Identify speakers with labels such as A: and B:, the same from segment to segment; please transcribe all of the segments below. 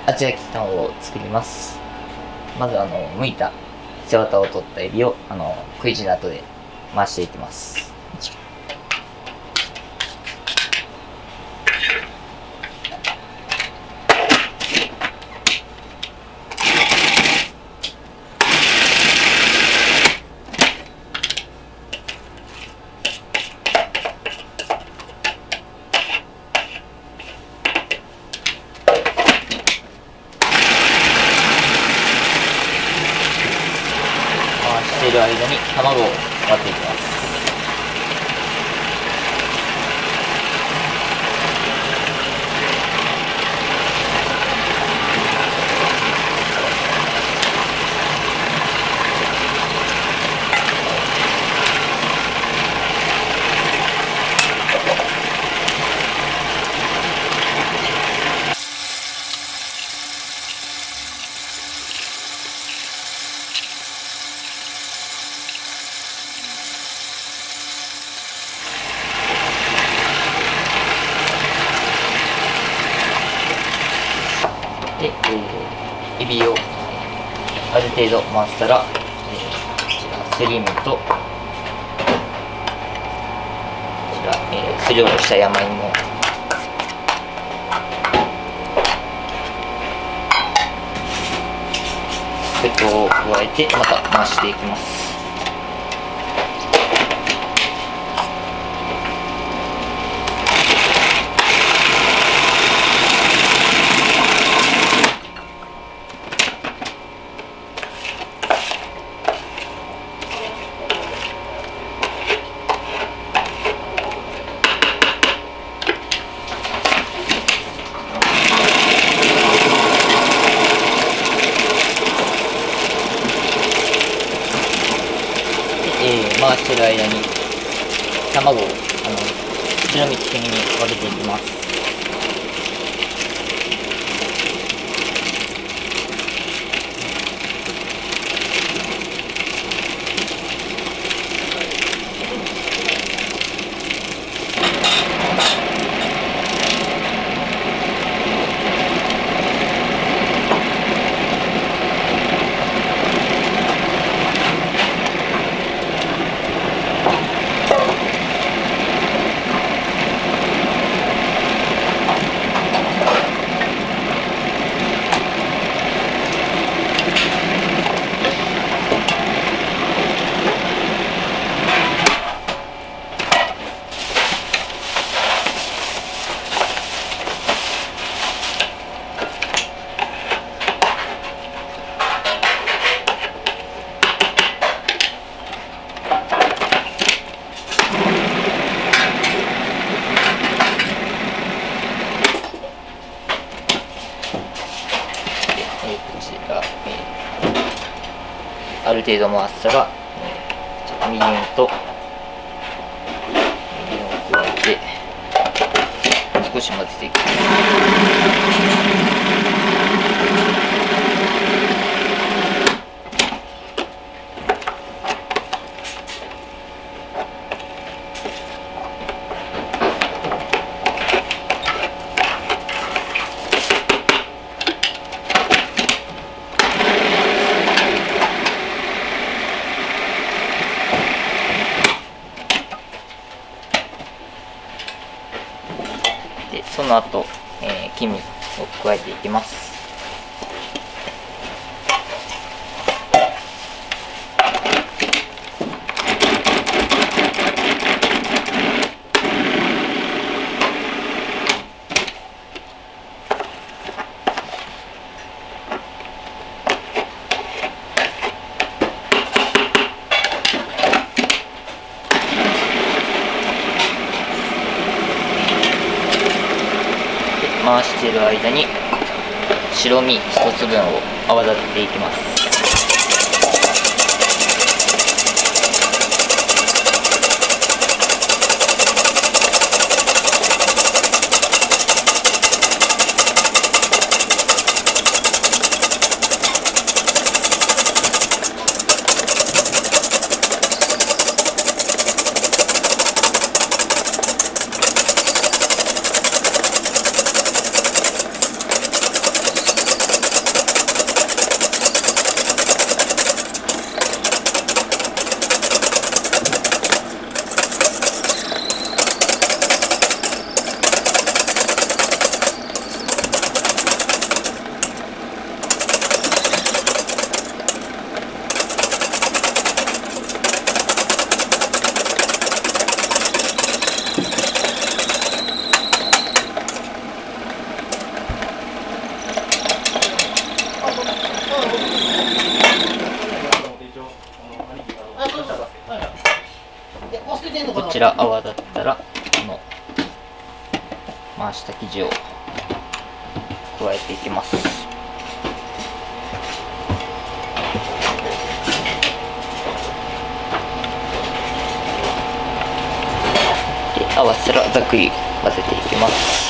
A: 厚焼き卵を作ります。まず剥いた背わたを取ったエビを食い地の後で回していきます。している間に卵を割っていきます。で、エビをある程度回したら、こちらすり身とこちら、すりおろした山芋、を加えてまた回していきます。回してる間に卵を白身的に分けていきます。ある程度回したら、みりんを加えて少し混ぜていきます。その後、黄身を加えていきます。回している間に白身1つ分を泡立てていきます。こちら泡だったらこの回した生地を加えていきます。で合わせたらざっくり混ぜていきます。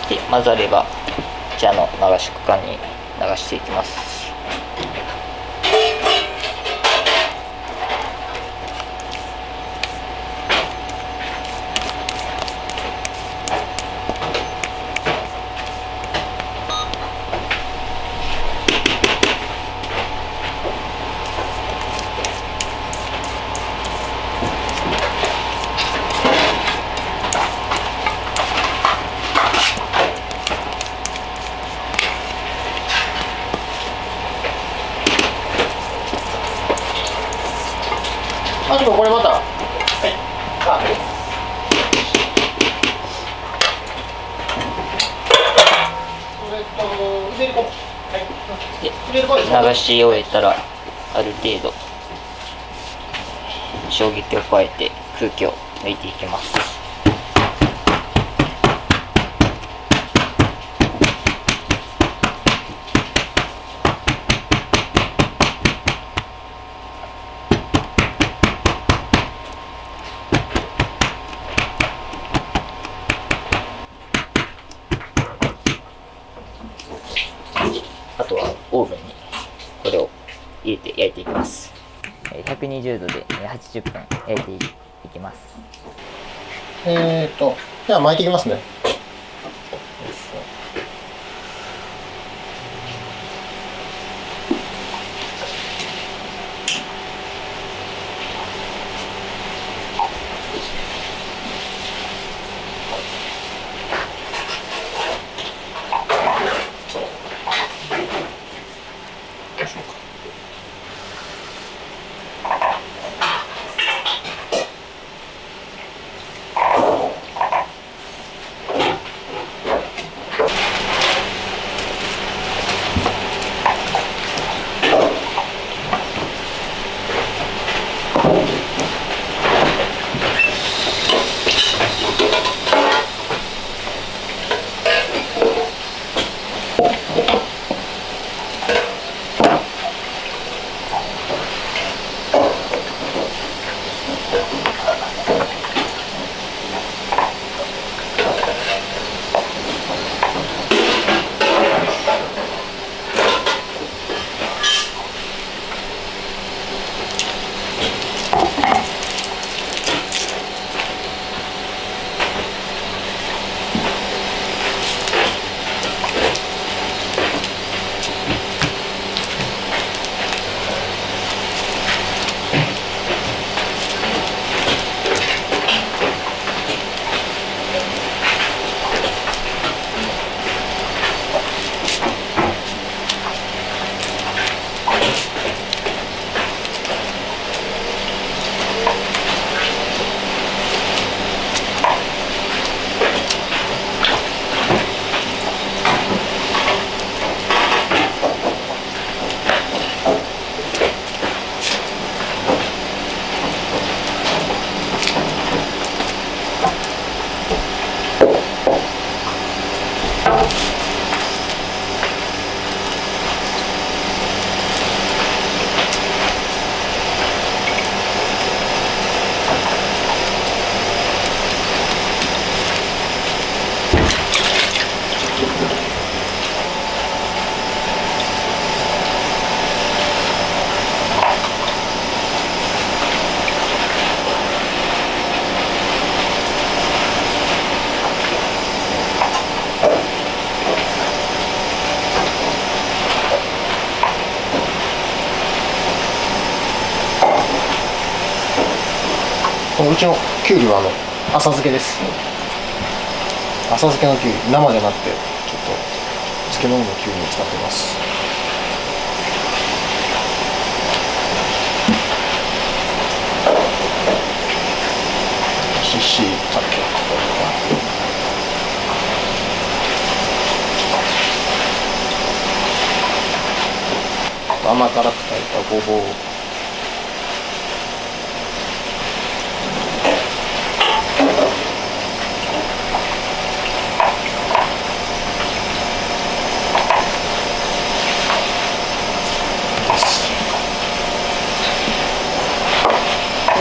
A: で混ざればこちらの流し器に流していきます。
B: でもこれまた、はい、
A: 流し終えたらある程度衝撃を加えて空気を抜いていきます。あとはオーブンにこれを入れて焼いていきます。120度で80分焼いていきます。
B: じゃあ巻いていきますね。うちのきゅうりは浅漬けです。浅漬けのきゅうり、生じゃなくてちょっと漬物のきゅうりに使ってます。しいたけ甘辛く炊いたごぼう、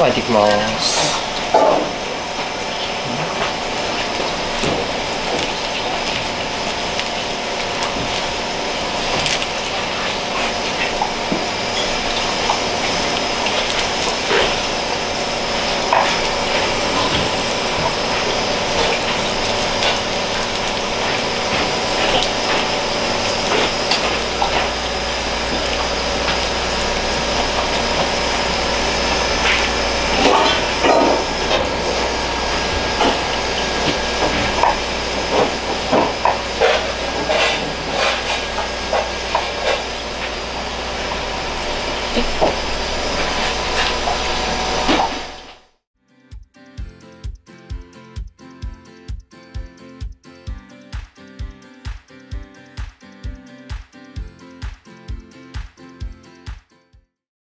B: 焼いていきます。